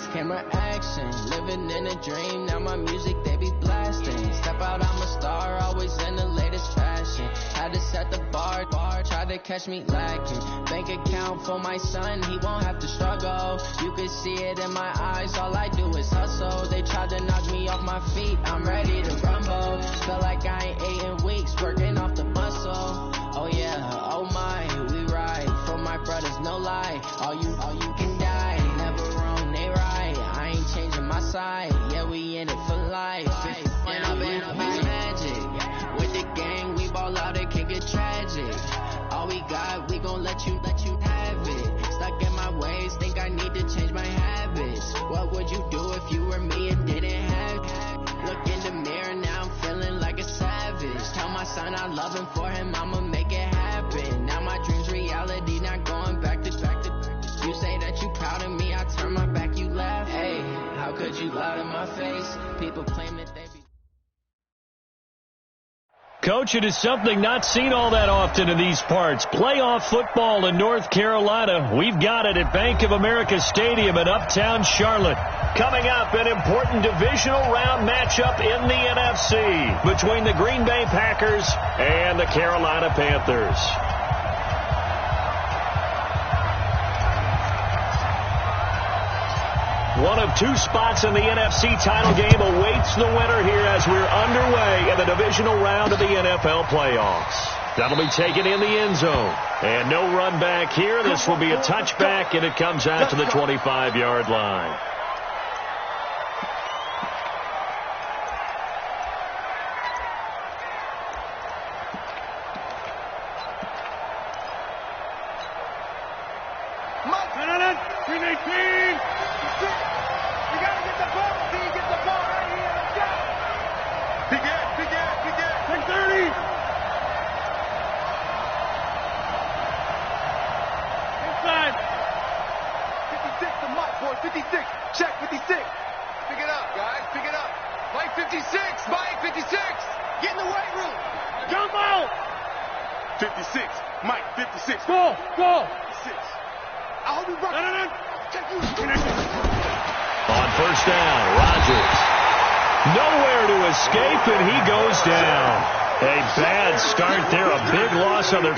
lights, camera, action. Living in a dream, now my music, they be blasting. Step out, I'm a star, always in the latest fashion. Had to set the bar, try to catch me lacking. Bank account for my son, he won't have to struggle. You can see it in my eyes, all I do is hustle. They tried to knock me off my feet, I'm ready to rumble. Feel like I ain't ate in weeks, working off the muscle. Oh yeah, oh my, we ride. For my brothers, no lie. All you can die. Never wrong, they right. I ain't changing my side. Yeah, we in it for life. And I've been magic. With the gang, we ball out, it can get tragic. All we got, we gon' let you have it. Stuck in my ways, think I need to change my habits. What would you do if you were me and didn't have it? Look in the mirror, now I'm feeling like a savage. Tell my son I love him, for him I'ma make it happen. Now my dream's reality, not going back to. You say that you proud of me, I turn my back, you laugh. Hey, how could you lie to my face? People claim that they be... Coach, it is something not seen all that often in these parts. Playoff football in North Carolina. We've got it at Bank of America Stadium in Uptown Charlotte. Coming up, an important divisional round matchup in the NFC between the Green Bay Packers and the Carolina Panthers. One of two spots in the NFC title game awaits the winner here as we're underway in the divisional round of the NFL playoffs. That'll be taken in the end zone. And no run back here. This will be a touchback, and it comes out to the 25-yard line.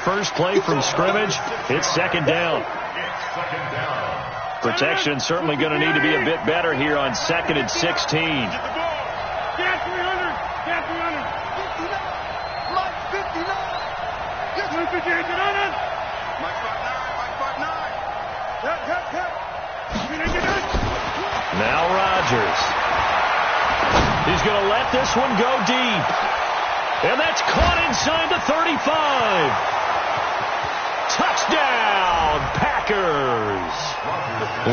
First play from scrimmage. It's second down. Protection certainly going to need to be a bit better here on 2nd and 16. Now Rodgers. He's going to let this one go deep. And that's caught inside the 35. Touchdown, Packers.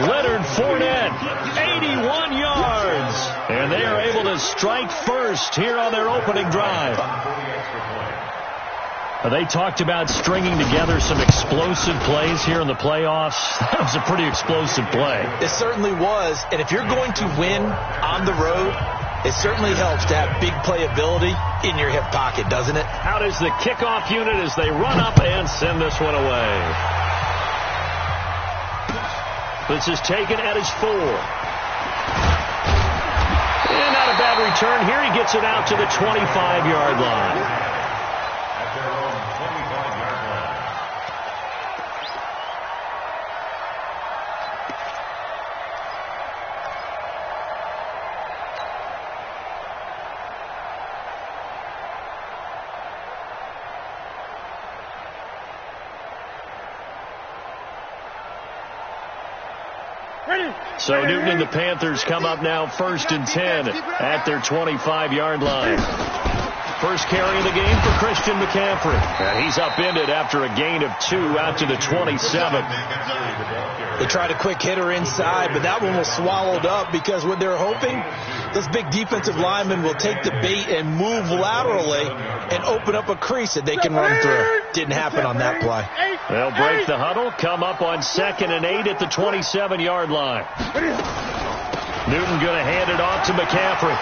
Leonard Fournette, 81 yards. And they are able to strike first here on their opening drive. They talked about stringing together some explosive plays here in the playoffs. That was a pretty explosive play. It certainly was. And if you're going to win on the road, it certainly helps to have big playability in your hip pocket, doesn't it? Out is the kickoff unit as they run up and send this one away. This is taken at his 4. And not a bad return here. He gets it out to the 25-yard line. So Newton and the Panthers come up now 1st and 10 at their 25-yard line. First carry of the game for Christian McCaffrey. And he's upended after a gain of 2 out to the 27. They tried a quick hitter inside, but that one was swallowed up because what they're hoping, this big defensive lineman will take the bait and move laterally and open up a crease that they can run through. Didn't happen on that play. They'll break the huddle, come up on 2nd and 8 at the 27-yard line. Newton going to hand it off to McCaffrey.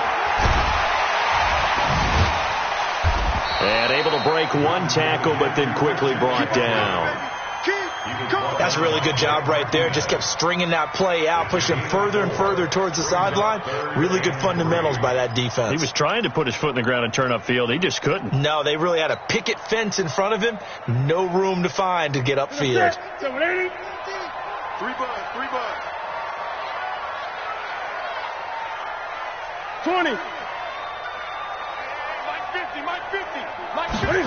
And able to break one tackle, but then quickly brought down. That's a really good job right there. Just kept stringing that play out, pushing further and further towards the sideline. Really good fundamentals by that defense. He was trying to put his foot in the ground and turn upfield. He just couldn't. No, they really had a picket fence in front of him. No room to find to get upfield. 780. 3 bucks. 20. Mike 50.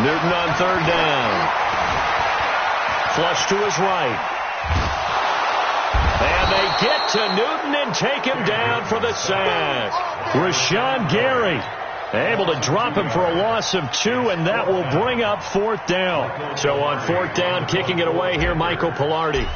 Newton on third down. Flush to his right. And they get to Newton and take him down for the sack. Rashawn Gary able to drop him for a loss of 2, and that will bring up fourth down. So on fourth down, kicking it away here, Michael Pilardi.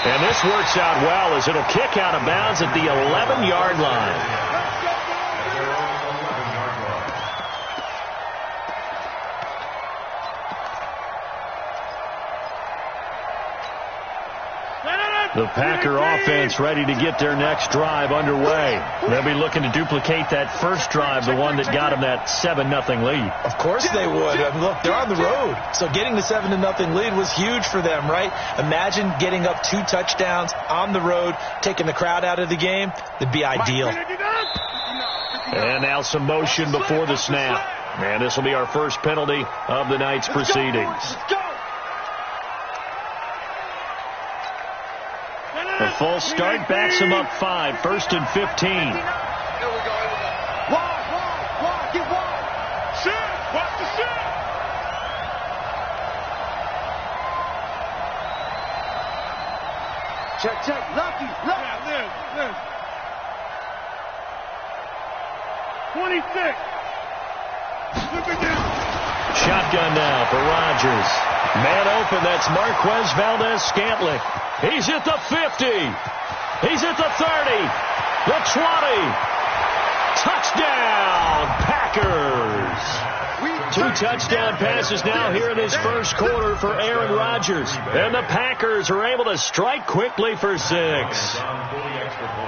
And this works out well as it'll kick out of bounds at the 11-yard line. The Packer offense ready to get their next drive underway. They'll be looking to duplicate that first drive, the one that got them that 7-0 lead. Of course they would. I mean, look, they're on the road. So getting the 7-0 lead was huge for them, right? Imagine getting up 2 touchdowns on the road, taking the crowd out of the game. It'd be ideal. And now some motion before the snap. And this will be our first penalty of the night's proceedings. The full start backs him up 5, 1st and 15. Here we go. Wide. Get wide. Shit. Watch the shit. Check. Lucky. Yeah, 26. Look at down. Shotgun now for Rodgers. Man open, that's Marquez Valdez-Scantling. He's at the 50. He's at the 30. The 20. Touchdown, Packers. 2 touchdown passes now here in this first quarter for Aaron Rodgers. And the Packers are able to strike quickly for 6.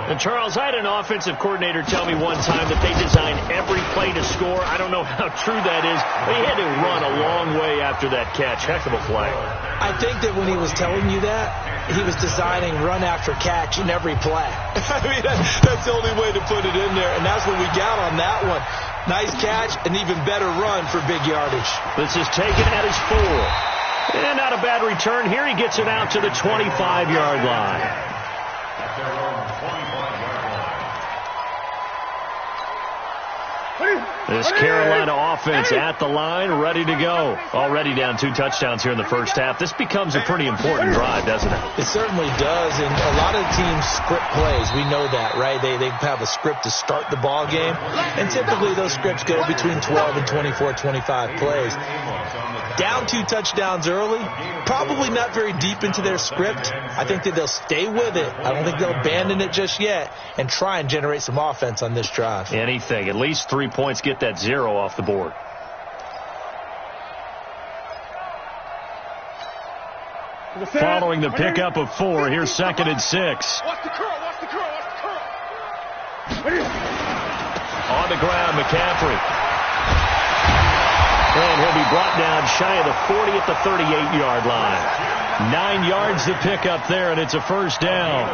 And Charles, I had an offensive coordinator tell me one time that they designed every play to score. I don't know how true that is. They had to run a long way after that catch. Heck of a play. I think that when he was telling you that, he was designing run after catch in every play. I mean, that's the only way to put it in there, and that's what we got on that one. Nice catch, an even better run for big yardage. This is taken at his 4. And not a bad return here. He gets it out to the 25-yard line. This Carolina offense at the line, ready to go. Already down 2 touchdowns here in the first half. This becomes a pretty important drive, doesn't it? It certainly does, and a lot of teams script plays. We know that, right? They have a script to start the ball game, and typically those scripts go between 12 and 24, 25 plays. Down 2 touchdowns early, probably not very deep into their script. I think that they'll stay with it. I don't think they'll abandon it just yet and try and generate some offense on this drive. Anything. At least 3 points, get that 0 off the board. Following the pickup of 4, here's 2nd and 6. Watch the curl. On the ground, McCaffrey. And he'll be brought down shy of the 40 at the 38-yard line. 9 yards to pick up there, and it's a first down.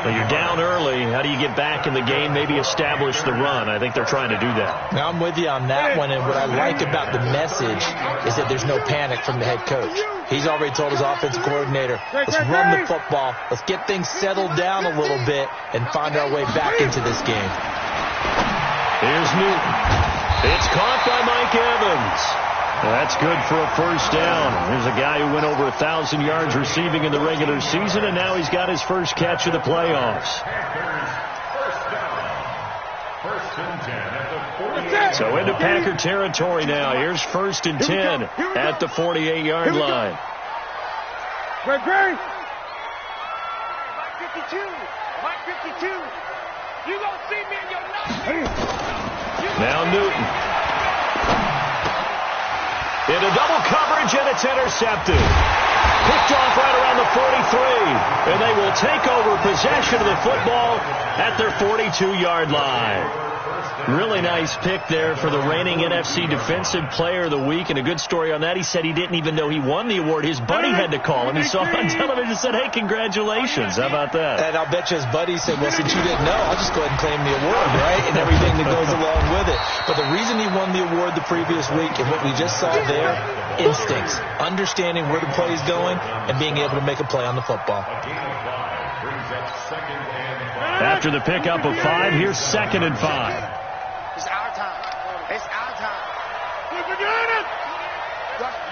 Well, you're down early. How do you get back in the game, maybe establish the run? I think they're trying to do that. Now, I'm with you on that one, and what I like about the message is that there's no panic from the head coach. He's already told his offensive coordinator, let's run the football, let's get things settled down a little bit, and find our way back into this game. Here's Newton. It's caught by Mike Evans. That's good for a first down. There's a guy who went over 1,000 yards receiving in the regular season, and now he's got his first catch of the playoffs. So into Packer territory now. Here's 1st and 10 at the 48-yard line. Great. Mike 52. You gonna see me in your night. Now Newton. Into double coverage, and it's intercepted. Picked off right around the 43. And they will take over possession of the football at their 42-yard line. Really nice pick there for the reigning NFC Defensive Player of the Week. And a good story on that. He said he didn't even know he won the award. His buddy had to call him. He saw him on television and said, hey, congratulations. How about that? And I'll bet you his buddy said, well, since you didn't know, I'll just go ahead and claim the award, right? And everything that goes along with it. But the reason he won the award the previous week and what we just saw there, instincts, understanding where the play is going and being able to make a play on the football. After the pickup of 5, here's 2nd and 5. It's our time. It's our time.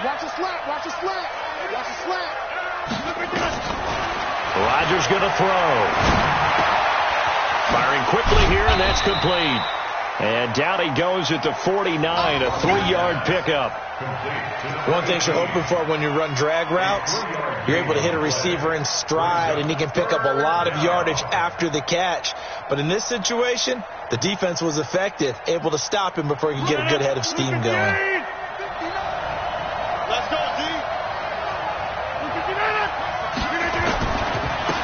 Watch the slant. Watch the slant. Watch the slant. Rodgers going to throw. Firing quickly here, and that's complete. And down he goes at the 49, a 3-yard pickup. One thing you're hoping for when you run drag routes, you're able to hit a receiver in stride, and he can pick up a lot of yardage after the catch. But in this situation, the defense was effective, able to stop him before he could get a good head of steam going. Let's go, D.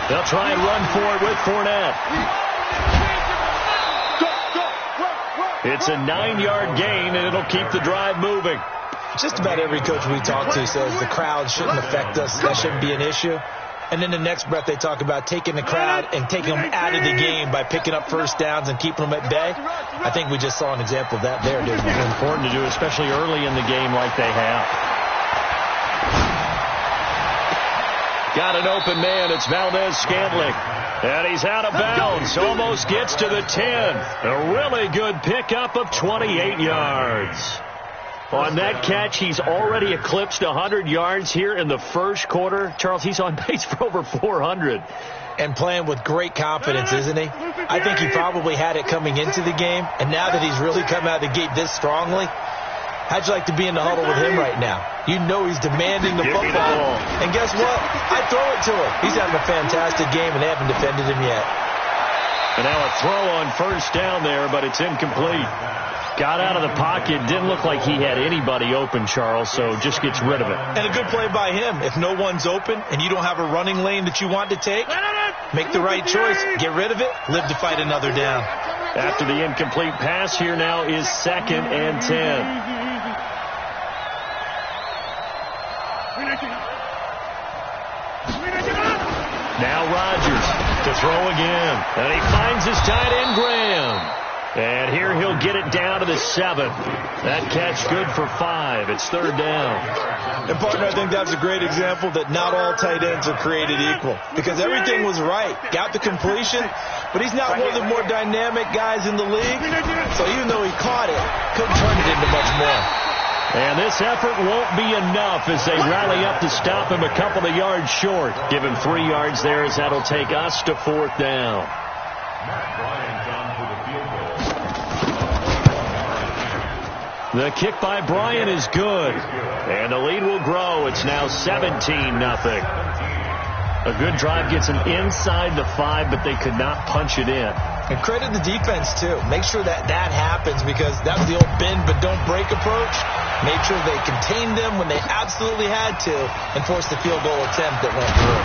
They'll try and run for it with Fournette. It's a 9-yard gain, and it'll keep the drive moving. Just about every coach we talk to says the crowd shouldn't affect us. That shouldn't be an issue. And then the next breath they talk about taking the crowd and taking them out of the game by picking up first downs and keeping them at bay. I think we just saw an example of that there, didn't we? It's important to do, especially early in the game like they have. Got an open man. It's Valdez-Scantling. And he's out of bounds. Almost gets to the 10. A really good pickup of 28 yards. On that catch, he's already eclipsed 100 yards here in the first quarter. Charles, he's on pace for over 400. And playing with great confidence, isn't he? I think he probably had it coming into the game. And now that he's really come out of the gate this strongly, how'd you like to be in the huddle with him right now? You know he's demanding the football. And guess what? I throw it to him. He's having a fantastic game, and they haven't defended him yet. And now a throw on first down there, but it's incomplete. Got out of the pocket. Didn't look like he had anybody open, Charles, so just gets rid of it. And a good play by him. If no one's open and you don't have a running lane that you want to take, make the right choice. Get rid of it. Live to fight another down. After the incomplete pass, here now is 2nd and 10. Now Rodgers to throw again. And he finds his tight end, Graham. And here he'll get it down to the 7. That catch good for 5. It's 3rd down. And, partner, I think that's a great example that not all tight ends are created equal. Because everything was right. Got the completion, but he's not one of the more dynamic guys in the league. So even though he caught it, couldn't turn it into much more. And this effort won't be enough as they rally up to stop him a couple of yards short. Give him 3 yards there as that'll take us to 4th down. The kick by Bryant is good. And the lead will grow. It's now 17-0. A good drive gets them inside the 5, but they could not punch it in. And credit the defense, too. Make sure that happens because that was the old bend but don't break approach. Made sure they contained them when they absolutely had to and forced the field goal attempt that went through.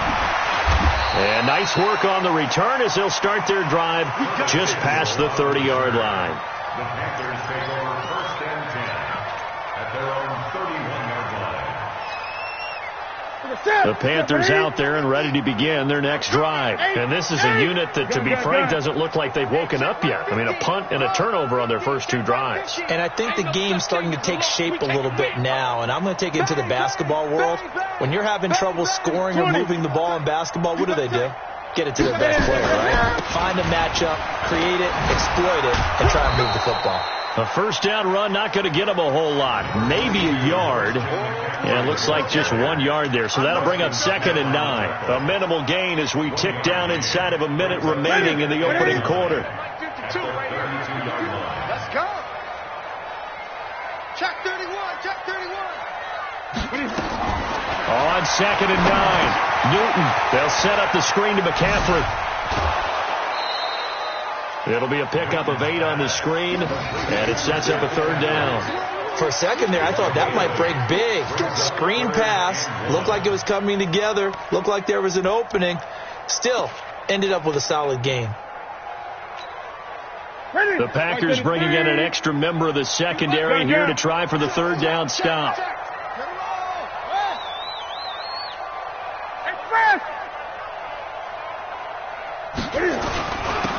And nice work on the return as they'll start their drive just past the 30-yard line. The Panthers take over 1st and 10 at their own 31-yard line. The Panthers out there and ready to begin their next drive. And this is a unit that, to be frank, doesn't look like they've woken up yet. I mean, a punt and a turnover on their first 2 drives. And I think the game's starting to take shape a little bit now. And I'm going to take it into the basketball world. When you're having trouble scoring or moving the ball in basketball, what do? Get it to their best player, right? Find a matchup, create it, exploit it, and try and move the football. A first down run, not going to get them a whole lot. Maybe a yard. And it looks like just 1 yard there. So that'll bring up 2nd and 9. A minimal gain as we tick down inside of a minute remaining in the opening quarter. Let's go. Check 31. Check 31. On 2nd and 9. Newton. They'll set up the screen to McCaffrey. It'll be a pickup of 8 on the screen, and it sets up a 3rd down. For a second there, I thought that might break big. Screen pass. Looked like it was coming together. Looked like there was an opening. Still, ended up with a solid gain. The Packers bringing in an extra member of the secondary here to try for the third down stop.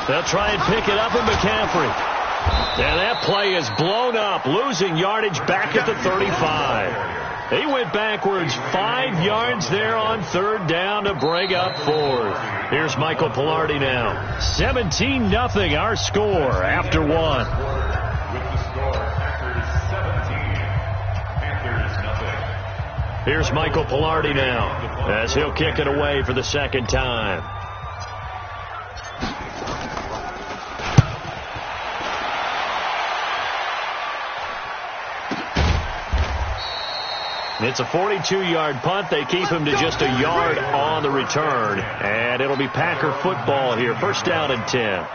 They'll try and pick it up in McCaffrey. And that play is blown up, losing yardage back at the 35. He went backwards 5 yards there on third down to bring up fourth. Here's Michael Pilardi now. 17-0 our score after one. With the score, Packers 17, Panthers 0. Here's Michael Pilardi now as he'll kick it away for the second time. It's a 42-yard punt. They keep him to just a yard on the return. And it'll be Packer football here. First down and 10.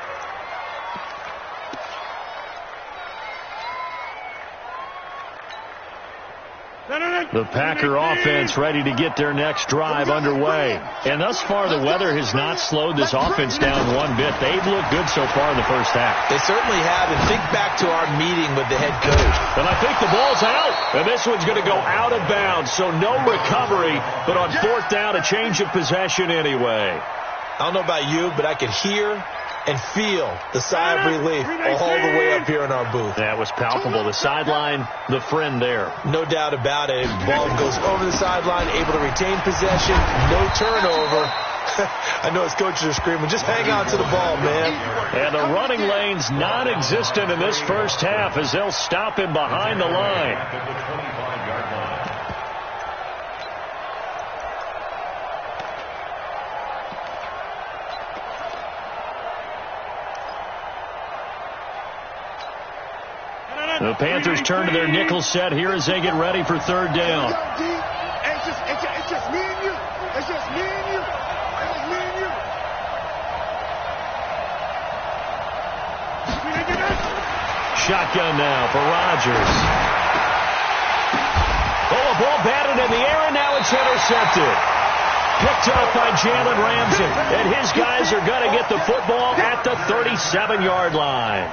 The Packer offense ready to get their next drive underway. And thus far, the weather has not slowed this offense down one bit. They've looked good so far in the first half. They certainly have. And think back to our meeting with the head coach. And I think the ball's out. And this one's going to go out of bounds. So no recovery, but on fourth down, a change of possession anyway. I don't know about you, but I could hear and feel the sigh of relief all the way up here in our booth. That was palpable. The sideline, the friend there. No doubt about it. Ball goes over the sideline, able to retain possession, no turnover. I know his coaches are screaming, just hang on to the ball, man. And the running lane's non-existent in this first half as they'll stop him behind the line. The Panthers turn to their nickel set here as they get ready for third down. It's just me and you. It's just me and you. It's just me and you. Shotgun now for Rodgers. Oh, a ball batted in the air, and now it's intercepted. Picked up by Jalen Ramsey. And his guys are going to get the football at the 37-yard line.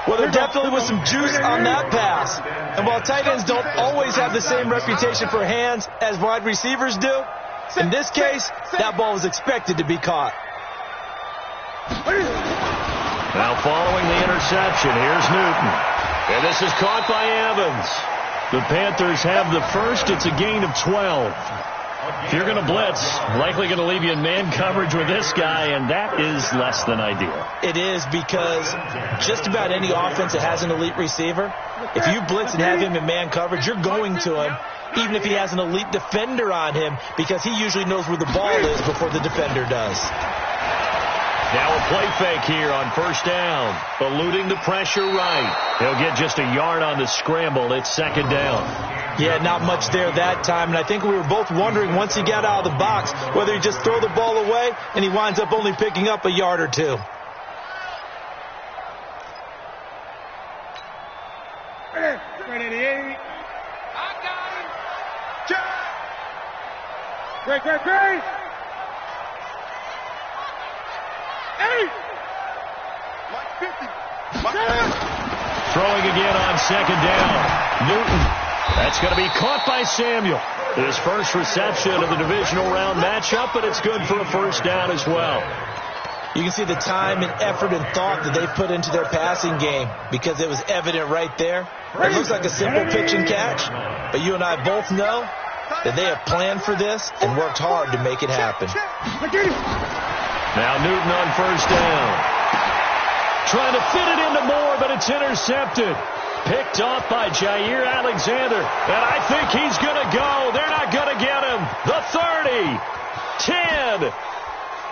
Well, there definitely was some juice on that pass. And while tight ends don't always have the same reputation for hands as wide receivers do, in this case, that ball was expected to be caught. Now following the interception, here's Newton. And this is caught by Evans. The Panthers have the first. It's a gain of 12. If you're going to blitz, likely going to leave you in man coverage with this guy, and that is less than ideal. It is, because just about any offense that has an elite receiver, if you blitz and have him in man coverage, you're going to him, even if he has an elite defender on him, because he usually knows where the ball is before the defender does. Now a play fake here on first down. Eluding the pressure right. He'll get just a yard on the scramble. It's second down. Yeah, not much there that time, and I think we were both wondering once he got out of the box whether he'd just throw the ball away, and he winds up only picking up a yard or two. I got him. Great. Hey! Throwing again on second down. Newton. That's going to be caught by Samuel. His first reception of the divisional round matchup, but it's good for a first down as well. You can see the time and effort and thought that they put into their passing game, because it was evident right there. It looks like a simple pitch and catch, but you and I both know that they have planned for this and worked hard to make it happen. Now Newton on first down. Trying to fit it into Moore, but it's intercepted. Picked off by Jair Alexander. And I think he's going to go. They're not going to get him. The 30. 10.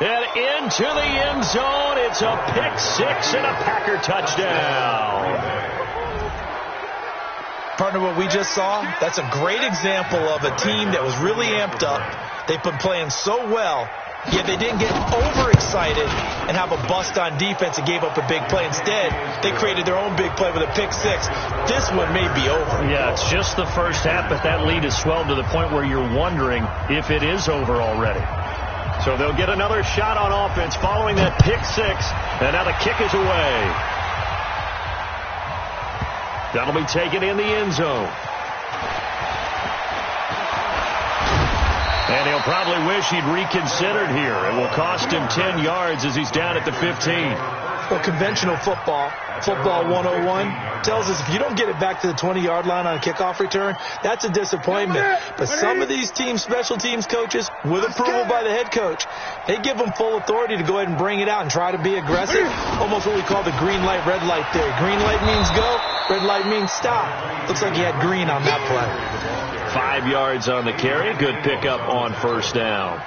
And into the end zone. It's a pick six and a Packer touchdown. Partner, what we just saw, that's a great example of a team that was really amped up. They've been playing so well Yeah, they didn't get overexcited and have a bust on defense and gave up a big play. Instead, they created their own big play with a pick six. This one may be over. Yeah, it's just the first half, but that lead has swelled to the point where you're wondering if it is over already. So they'll get another shot on offense following that pick six, and now the kick is away. That'll be taken in the end zone. And he'll probably wish he'd reconsidered here. It will cost him 10 yards as he's down at the 15. Well, conventional football 101, tells us if you don't get it back to the 20-yard line on a kickoff return, that's a disappointment. But some of these teams, special teams coaches, with approval by the head coach, they give them full authority to go ahead and bring it out and try to be aggressive. Almost what we call the green light, red light theory. Green light means go, red light means stop. Looks like he had green on that play. 5 yards on the carry. Good pickup on first down.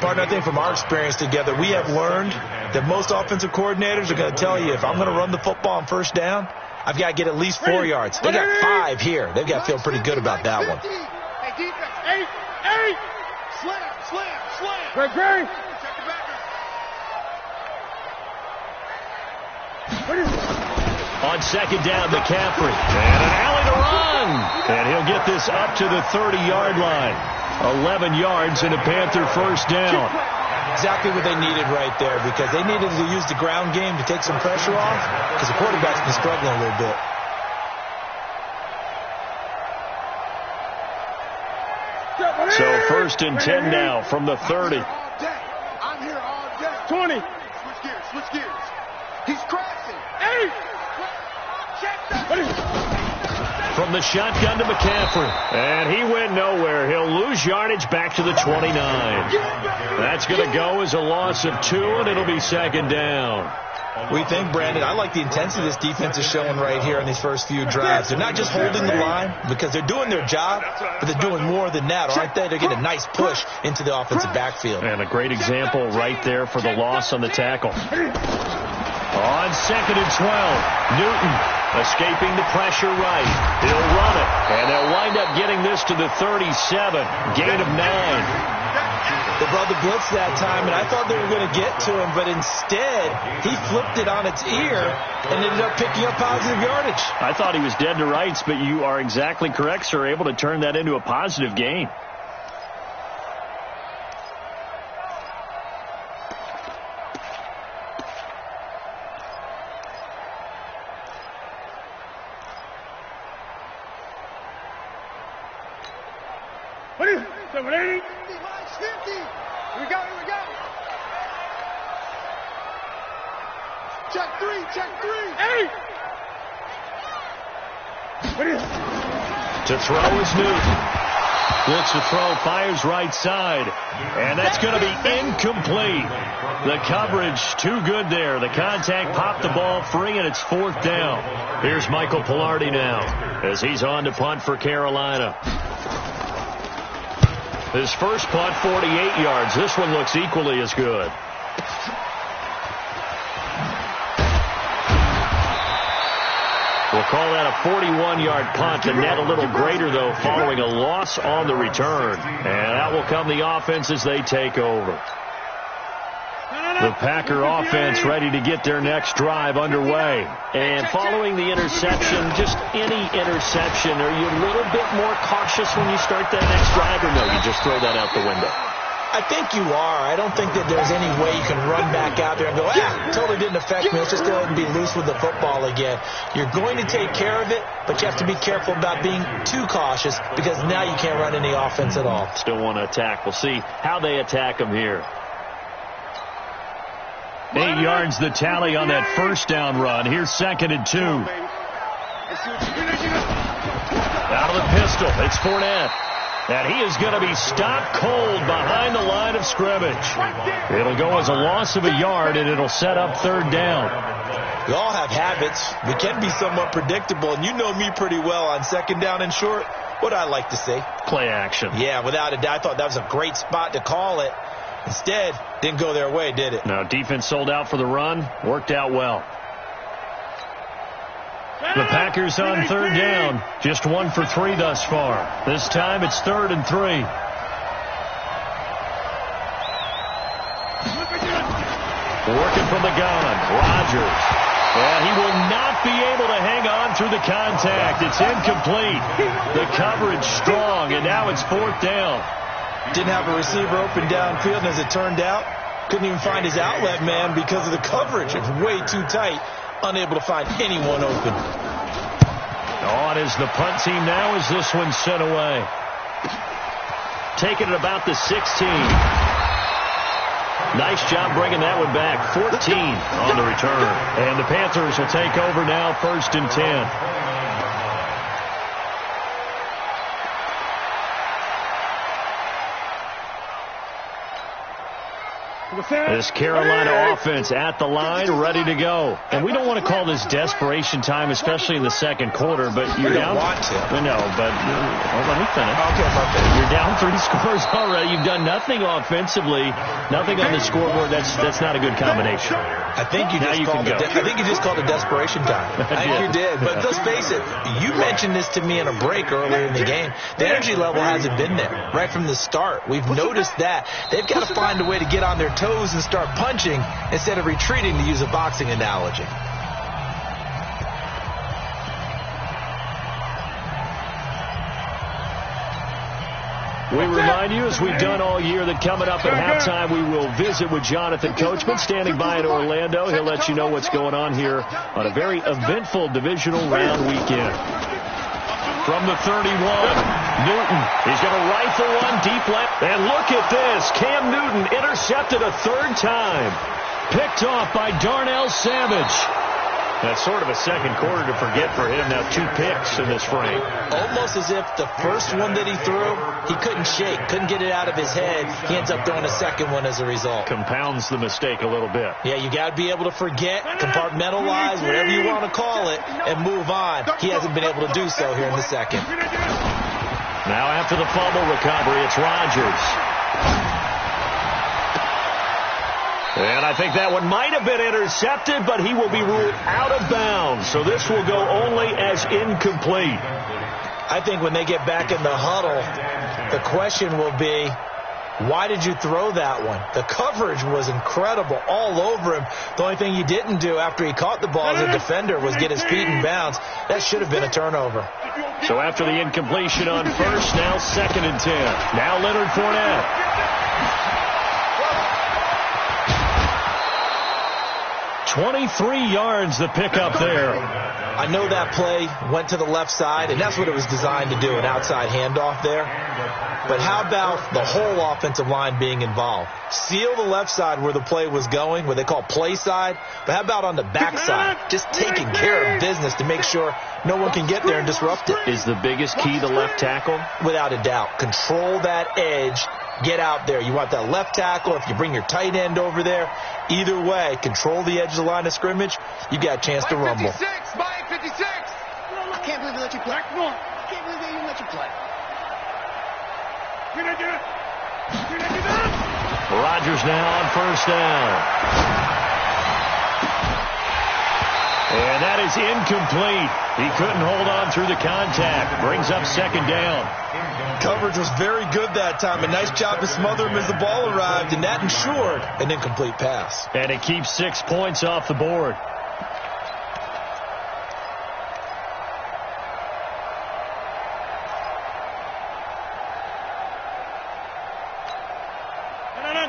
Partner, I think from our experience together, we have learned that most offensive coordinators are going to tell you, if I'm going to run the football on first down, I've got to get at least 4 yards. They got 5 here. They've got to feel pretty good about that one. Hey, defense, 8. Slam. Great. On second down, McCaffrey. And an alley to run. And he'll get this up to the 30-yard line. 11 yards and a Panther first down. Exactly what they needed right there, because they needed to use the ground game to take some pressure off, because the quarterback's been struggling a little bit. So first and 10 now from the 30. I'm here all day. 20. Switch gears. He's crashing. 8. From the shotgun to McCaffrey. And he went nowhere. He'll lose yardage back to the 29. That's going to go as a loss of 2, and it'll be second down. We think, Brandon, I like the intensity this defense is showing right here in these first few drives. They're not just holding the line because they're doing their job, but they're doing more than that, aren't they? They're getting a nice push into the offensive backfield. And a great example right there for the loss on the tackle. On second and 12, Newton escaping the pressure right. He'll run it, and they'll wind up getting this to the 37, gain of 9. They brought the blitz that time, and I thought they were going to get to him, but instead, he flipped it on its ear and ended up picking up positive yardage. I thought he was dead to rights, but you are exactly correct, sir, able to turn that into a positive gain. What is it? 780? 50. We got it. Check three. 8. What is it? To throw is Newton. Looks to throw, fires right side. And that's going to be incomplete. The coverage too good there. The contact popped the ball free, and it's fourth down. Here's Michael Pilardi now as he's on to punt for Carolina. His first punt, 48 yards. This one looks equally as good. We'll call that a 41-yard punt. The net a little greater, though, following a loss on the return. And that will come the offense as they take over. The Packer offense ready to get their next drive underway. And following the interception, just any interception, are you a little bit more cautious when you start that next drive, or no, you just throw that out the window? I think you are. I don't think that there's any way you can run back out there and go, totally didn't affect me. Let's just go ahead and be loose with the football again. You're going to take care of it, but you have to be careful about being too cautious, because now you can't run any offense at all. Still want to attack. We'll see how they attack them here. 8 yards the tally on that first down run. Here's second and 2. Out of the pistol, it's Fournette. And he is going to be stopped cold behind the line of scrimmage. It'll go as a loss of a yard, and it'll set up third down. We all have habits. We can be somewhat predictable, and you know me pretty well on second down and short. What I like to say? Play action. Yeah, without a doubt. I thought that was a great spot to call it. Instead, didn't go their way, did it? No, defense sold out for the run. Worked out well. The Packers on third down. Just 1 for 3 thus far. This time it's 3rd and 3. Working from the gun, Rodgers. And he will not be able to hang on through the contact. It's incomplete. The coverage strong, and now it's 4th down. Didn't have a receiver open downfield, and as it turned out, couldn't even find his outlet man because of the coverage. It's way too tight, unable to find anyone open. On is the punt team now as this one's sent away. Taking it about the 16. Nice job bringing that one back. 14 on the return. And the Panthers will take over now, 1st and 10. This Carolina offense at the line, ready to go. And we don't want to call this desperation time, especially in the second quarter, but you're down. Want to. No, but let me finish. Okay, you're down 3 scores already. You've done nothing offensively, nothing on the scoreboard. That's not a good combination. I think you just called it desperation time. I think you did. But let's face it, you mentioned this to me in a break earlier in the game. The energy level hasn't been there right from the start. We've noticed that. They've got to find a way to get on their toes and start punching instead of retreating, to use a boxing analogy. We remind you, as we've done all year, that coming up at halftime, we will visit with Jonathan Coachman, standing by in Orlando. He'll let you know what's going on here on a very eventful divisional round weekend. From the 31, Newton. He's going to rifle one deep left. And look at this. Cam Newton intercepted a 3rd time. Picked off by Darnell Savage. That's sort of a second quarter to forget for him. Now 2 picks in this frame. Almost as if the first one that he threw, he couldn't shake, couldn't get it out of his head. He ends up throwing a second one as a result. Compounds the mistake a little bit. Yeah, you got to be able to forget, compartmentalize, whatever you want to call it, and move on. He hasn't been able to do so here in the second. Now after the fumble recovery, it's Rodgers. And I think that one might have been intercepted, but he will be ruled out of bounds. So this will go only as incomplete. I think when they get back in the huddle, the question will be, why did you throw that one? The coverage was incredible all over him. The only thing he didn't do after he caught the ball as a defender was get his feet in bounds. That should have been a turnover. So after the incompletion on 1st, now 2nd and 10. Now Leonard Fournette. 23 yards the pickup there. I know that play went to the left side, and that's what it was designed to do, an outside handoff there. But how about the whole offensive line being involved? Seal the left side where the play was going, what they call play side. But how about on the back side? Just taking care of business to make sure no one can get there and disrupt it. Is the biggest key the left tackle? Without a doubt. Control that edge. Get out there. You want that left tackle. If you bring your tight end over there, either way, control the edge of the line of scrimmage. You got a chance to rumble. 56, Mike 56. I can't believe they let you play. I can't believe they even let you play. Rodgers now on 1st down. And that is incomplete. He couldn't hold on through the contact. Brings up 2nd down. Coverage was very good that time. A nice job to smother him as the ball arrived, and that ensured an incomplete pass. And it keeps 6 points off the board.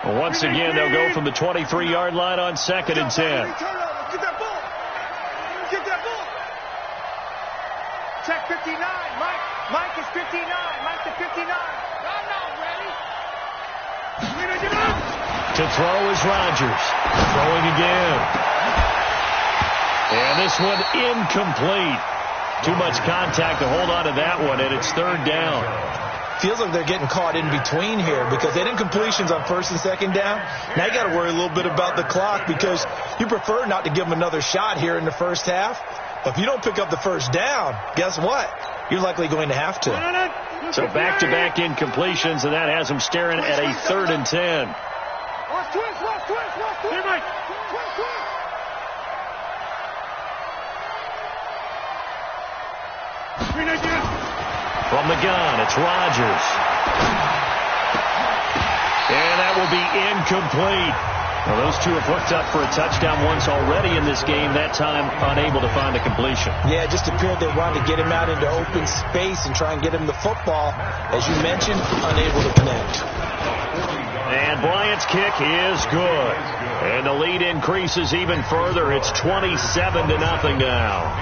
Once again, they'll go from the 23-yard line on 2nd and 10. Get that ball. Get that ball. Check 59. Mike is 59. Mike to 59. I'm not ready. To throw is Rodgers. Throwing again. And this one incomplete. Too much contact to hold on to that one, and it's 3rd down. Feels like they're getting caught in between here because they had incompletions on 1st and 2nd down. Now you got to worry a little bit about the clock because you prefer not to give them another shot here in the first half. But if you don't pick up the 1st down, guess what? You're likely going to have to. So back-to-back incompletions, and that has them staring at a 3rd and 10. Watch twist. Here, Mike. Twist. From the gun, it's Rodgers. And that will be incomplete. Well, those two have hooked up for a touchdown once already in this game, that time unable to find a completion. Yeah, it just appeared they wanted to get him out into open space and try and get him the football. As you mentioned, unable to connect. And Bryant's kick is good. And the lead increases even further. It's 27-0 now.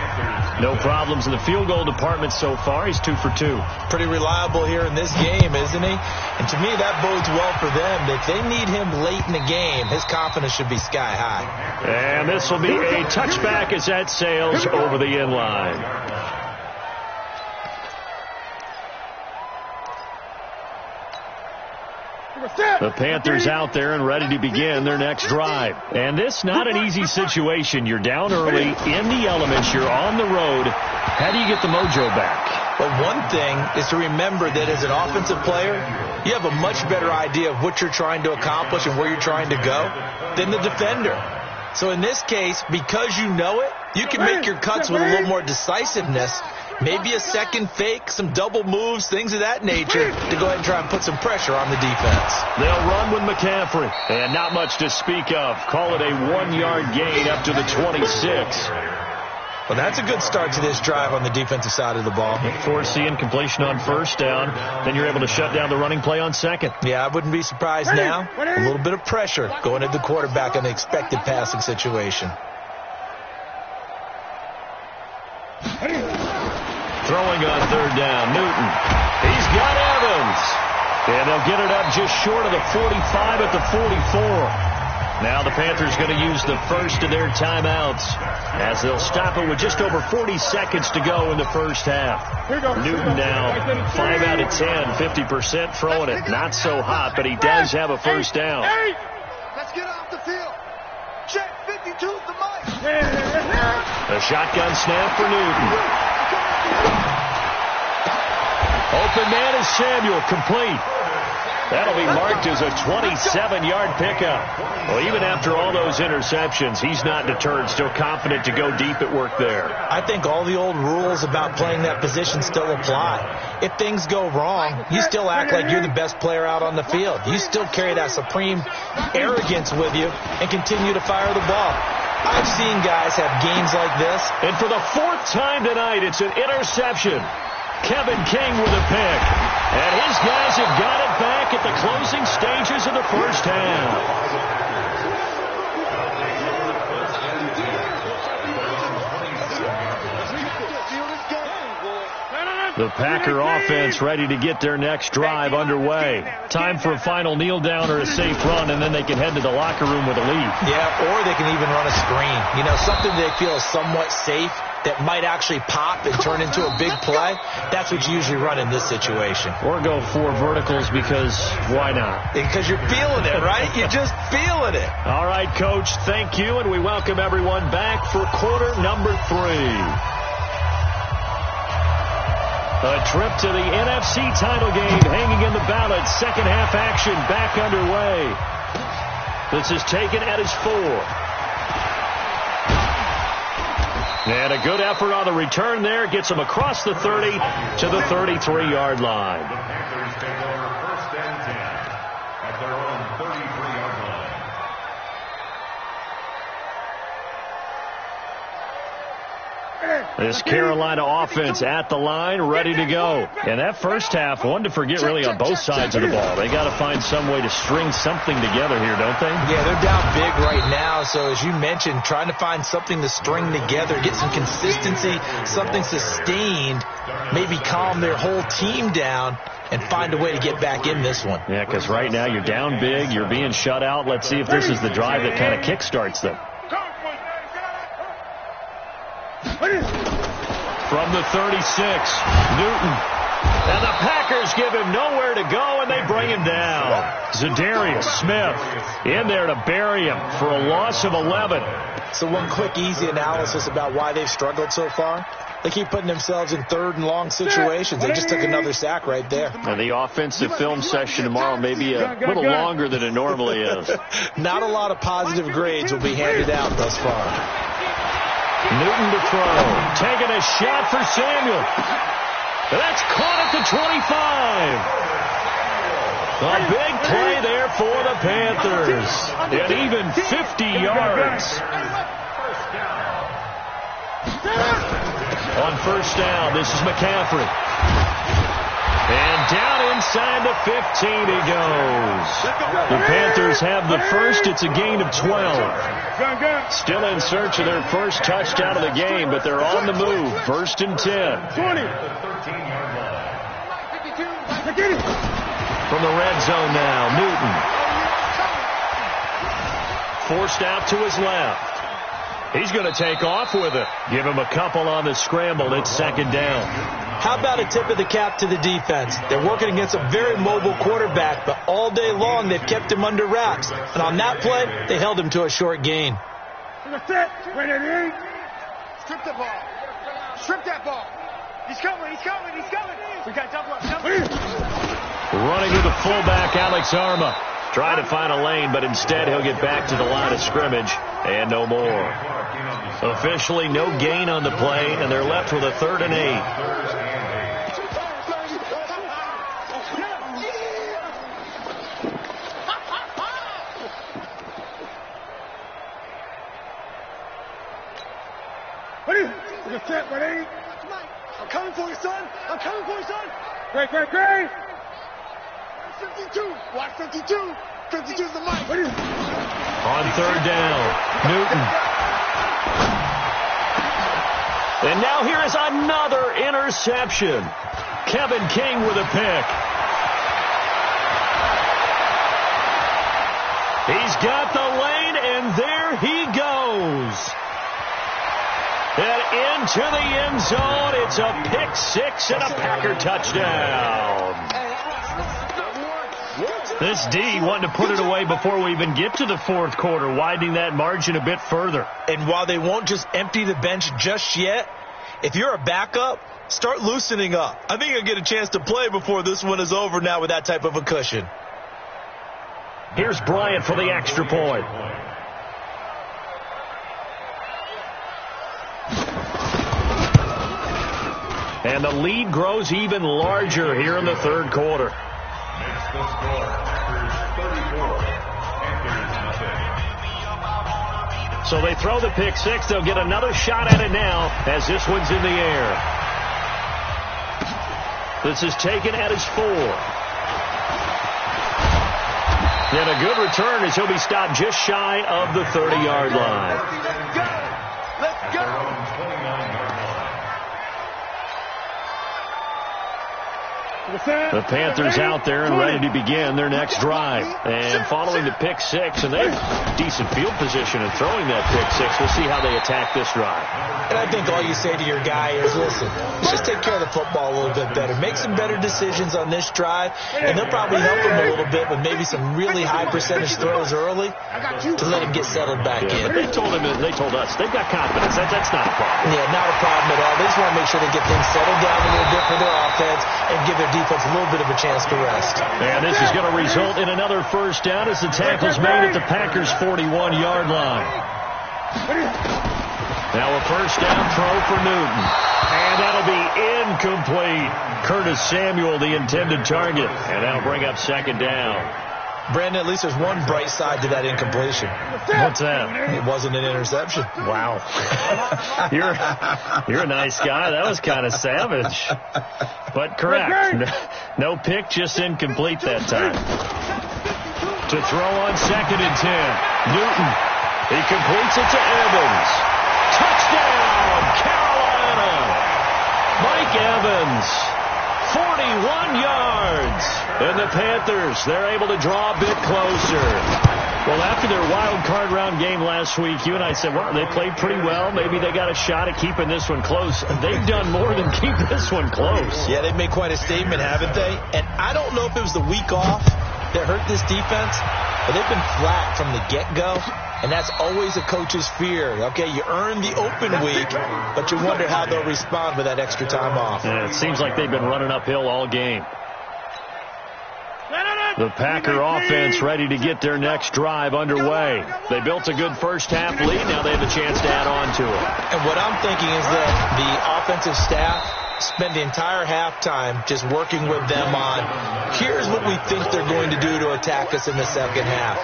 No problems in the field goal department so far. He's 2 for 2. Pretty reliable here in this game, isn't he? And to me, that bodes well for them. If they need him late in the game, his confidence should be sky high. And this will be a touchback as that sails over the end line. The Panthers out there and ready to begin their next drive. And this not an easy situation. You're down early, in the elements, you're on the road. How do you get the mojo back? Well, one thing is to remember that as an offensive player, you have a much better idea of what you're trying to accomplish and where you're trying to go than the defender. So in this case, because you know it, you can make your cuts with a little more decisiveness. Maybe a second fake, some double moves, things of that nature to go ahead and try and put some pressure on the defense. They'll run with McCaffrey. And not much to speak of. Call it a 1-yard gain up to the 26. Well, that's a good start to this drive on the defensive side of the ball. Force the incompletion on first down. Then you're able to shut down the running play on second. Yeah, I wouldn't be surprised now. A little bit of pressure going at the quarterback on the expected passing situation. Throwing on third down, Newton. He's got Evans. And they'll get it up just short of the 45 at the 44. Now the Panthers going to use the first of their timeouts as they'll stop it with just over 40 seconds to go in the first half. Newton now 5 out of 10, 50% throwing it. Not so hot, but he does have a first down. Let's get off the field. Check 52 the mic. A shotgun snap for Newton. Open man is Samuel, complete. That'll be marked as a 27-yard pickup. Well, even after all those interceptions, he's not deterred, still confident to go deep at work there. I think all the old rules about playing that position still apply. If things go wrong, you still act like you're the best player out on the field. You still carry that supreme arrogance with you and continue to fire the ball. I've seen guys have games like this. And for the 4th time tonight, it's an interception. Kevin King with a pick. And his guys have got it back at the closing stages of the first half. The Packer offense ready to get their next drive underway. Time for a final kneel down or a safe run, and then they can head to the locker room with a lead. Yeah, or they can even run a screen. You know, something they feel is somewhat safe that might actually pop and turn into a big play. That's what you usually run in this situation. Or go 4 verticals because why not? Because you're feeling it, right? You're just feeling it. All right, Coach, thank you, and we welcome everyone back for quarter number 3. A trip to the NFC title game hanging in the balance. Second half action back underway. This is taken at his 4. And a good effort on the return there. Gets him across the 30 to the 33-yard line. The Panthers take over 1st and 10 at their own 33-yard line. This Carolina offense at the line, ready to go. And that first half, one to forget really on both sides of the ball. They got to find some way to string something together here, don't they? Yeah, they're down big right now. So as you mentioned, trying to find something to string together, get some consistency, something sustained, maybe calm their whole team down and find a way to get back in this one. Yeah, because right now you're down big, you're being shut out. Let's see if this is the drive that kind of kickstarts them. From the 36, Newton. And the Packers give him nowhere to go, and they bring him down. Zadarius Smith in there to bury him for a loss of 11. So one quick, easy analysis about why they've struggled so far. They keep putting themselves in 3rd and long situations. They just took another sack right there. And the offensive film session tomorrow may be a little longer than it normally is. Not a lot of positive grades will be handed out thus far. Newton to throw. Taking a shot for Samuel. That's caught at the 25. A big play there for the Panthers. And even 50 yards. On first down, this is McCaffrey. And down inside the 15 he goes. The Panthers have the first. It's a gain of 12. Still in search of their first touchdown of the game, but they're on the move. First and 10. 20. From the red zone now, Newton. Forced out to his left. He's going to take off with it. Give him a couple on the scramble. It's second down. How about a tip of the cap to the defense? They're working against a very mobile quarterback, but all day long they've kept him under wraps. And on that play, they held him to a short gain. Strip the ball. Strip that ball. He's coming. We got double up. Running to the fullback, Alex Arma. Trying to find a lane, but instead he'll get back to the line of scrimmage. And no more. Officially no gain on the play, and they're left with a 3rd and 8. Ready? I'm coming for you, son. Great. 52. Watch 52. 52's the mic. On 3rd down, Newton. And now here is another interception. Kevin King with a pick. He's got the lane, and there he goes. And into the end zone. It's a pick six and a Packer touchdown. This D wanting to put it away before we even get to the 4th quarter, widening that margin a bit further. And while they won't just empty the bench just yet, if you're a backup, start loosening up. I think you'll get a chance to play before this one is over now with that type of a cushion. Here's Bryant for the extra point. And the lead grows even larger here in the 3rd quarter. Makes the score. Packers 34. Panthers nothing. So they throw the pick six. They'll get another shot at it now as this one's in the air. This is taken at his 4. And a good return as he'll be stopped just shy of the 30-yard line. Let's go. The Panthers out there and ready to begin their next drive. And following the pick six, and they have decent field position in throwing that pick six. We'll see how they attack this drive. And I think all you say to your guy is, listen, just take care of the football a little bit better. Make some better decisions on this drive, and they'll probably help him a little bit with maybe some really high percentage throws early to let him get settled back in. But they told us they've got confidence. That's not a problem. Yeah, not a problem at all. They just want to make sure they get things settled down a little bit for their offense and give their defense a little bit of a chance to rest. And this is going to result in another first down as the tackle's made at the Packers' 41-yard line. Now a first down throw for Newton. And that'll be incomplete. Curtis Samuel, the intended target. And that'll bring up second down. Brandon, at least there's one bright side to that incompletion. What's that? It wasn't an interception. Wow. You're a nice guy. That was kind of savage. But correct. No pick, just incomplete that time. To throw on 2nd and 10. Newton. He completes it to Evans. Touchdown, Carolina. Mike Evans. 41 yards. And the Panthers, they're able to draw a bit closer. Well, after their wild card round game last week, you and I said, well, they played pretty well. Maybe they got a shot at keeping this one close. They've done more than keep this one close. Yeah, they've made quite a statement, haven't they? And I don't know if it was the week off that hurt this defense, but they've been flat from the get-go. And that's always a coach's fear. Okay, you earn the open week, but you wonder how they'll respond with that extra time off. Yeah, it seems like they've been running uphill all game. The Packer offense ready to get their next drive underway. They built a good first half lead. Now they have a chance to add on to it. And what I'm thinking is that the offensive staff spend the entire halftime just working with them on, here's what we think they're going to do to attack us in the second half.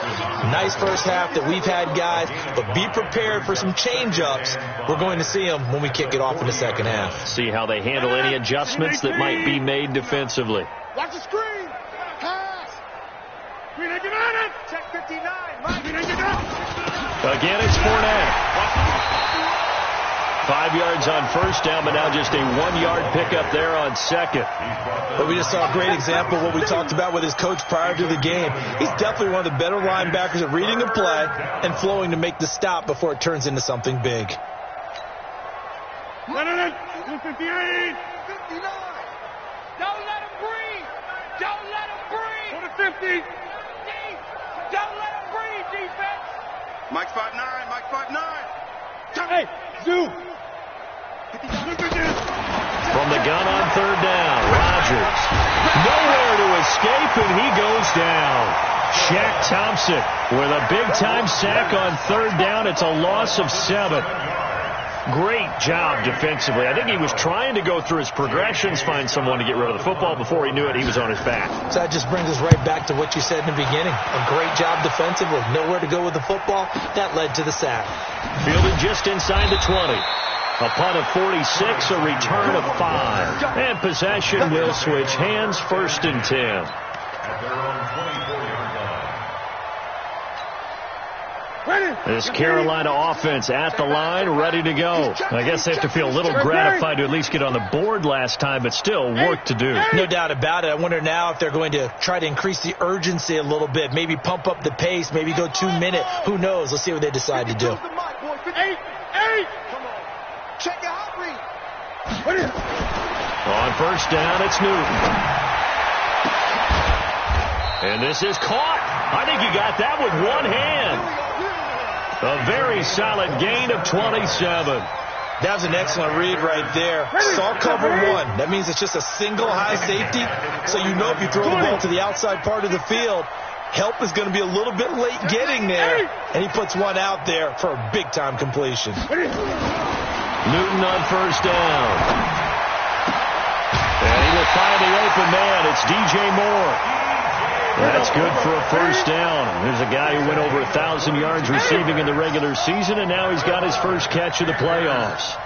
Nice first half that we've had, guys, but be prepared for some change-ups. We're going to see them when we kick it off in the second half. See how they handle any adjustments that might be made defensively. Watch the screen. Pass. Check 59. Again, it's Fournette. 5 yards on first down, but now just a 1-yard pickup there on second. But we just saw a great example of what we talked about with his coach prior to the game. He's definitely one of the better linebackers at reading a play and flowing to make the stop before it turns into something big. 58. 59. Don't let him breathe. Don't let him breathe. Go to 50. Don't let him breathe, defense. Mike's 5'9". Mike's 5'9". Hey, Zoo. From the gun on third down, Rodgers. Nowhere to escape, and he goes down. Shaq Thompson with a big-time sack on third down. It's a loss of 7. Great job defensively. I think he was trying to go through his progressions, find someone to get rid of the football. Before he knew it, he was on his back. So that just brings us right back to what you said in the beginning. A great job defensively. Nowhere to go with the football. That led to the sack. Fielded just inside the 20. A punt of 46, a return of 5. And possession will switch hands, 1st and 10. At their own 24-yard line. This Carolina offense at the line, ready to go. I guess they have to feel a little gratified to at least get on the board last time, but still work to do. No doubt about it. I wonder now if they're going to try to increase the urgency a little bit, maybe pump up the pace, maybe go 2 minute. Who knows? Let's see what they decide to do. Check your hot read. On first down, it's Newton. And this is caught. I think he got that with one hand. A very solid gain of 27. That was an excellent read right there. Saw cover 1. That means it's just a single high safety. So you know if you throw the ball to the outside part of the field, help is going to be a little bit late getting there. And he puts one out there for a big-time completion. Newton on first down. And he will find the open man. It's DJ Moore. That's good for a first down. There's a guy who went over 1,000 yards receiving in the regular season, and now he's got his first catch of the playoffs.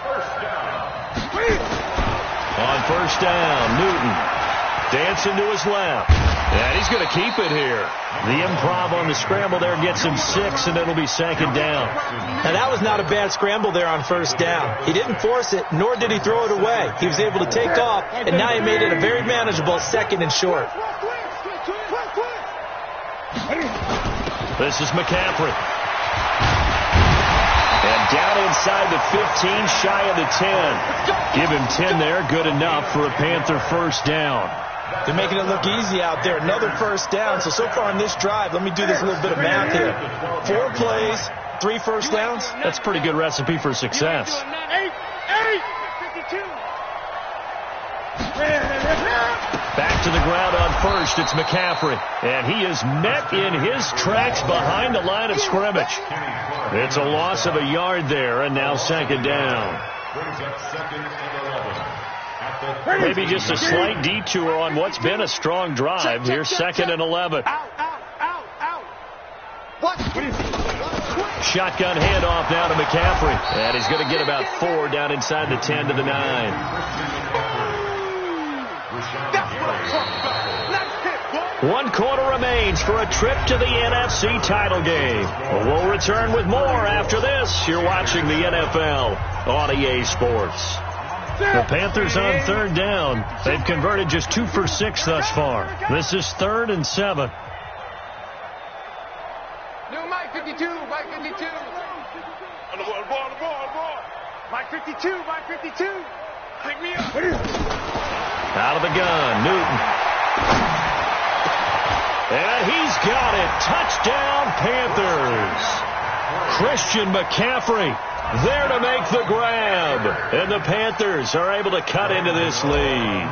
On first down, Newton dancing to his left. And he's going to keep it here. The improv on the scramble there gets him 6, and it'll be 2nd down. Now, that was not a bad scramble there on first down. He didn't force it, nor did he throw it away. He was able to take off, and now he made it a very manageable 2nd and short. This is McCaffrey. And down inside the 15, shy of the 10. Give him 10 there, good enough for a Panther first down. They're making it look easy out there. Another first down. So far on this drive, let me do this little bit of math here. 4 plays, 3 first downs. That's a pretty good recipe for success. 52. Back to the ground on first. It's McCaffrey. And he is met in his tracks behind the line of scrimmage. It's a loss of a yard there, and now 2nd down. Brings up 2nd and 11. Maybe just a slight detour on what's been a strong drive. Here's 2nd and 11. Out. What? Shotgun handoff now to McCaffrey. And he's going to get about 4 down inside the 10 to the 9. That's what I'm talking about. Let's hit, boy. 1 quarter remains for a trip to the NFC title game. We'll return with more after this. You're watching the NFL on EA Sports. The Panthers on 3rd down. They've converted just 2 for 6 thus far. This is 3rd and 7. New Mike 52. Mike 52. On the ball. Mike 52. Pick me up. Out of the gun, Newton. And he's got it. Touchdown, Panthers. Christian McCaffrey there to make the grab. And the Panthers are able to cut into this lead.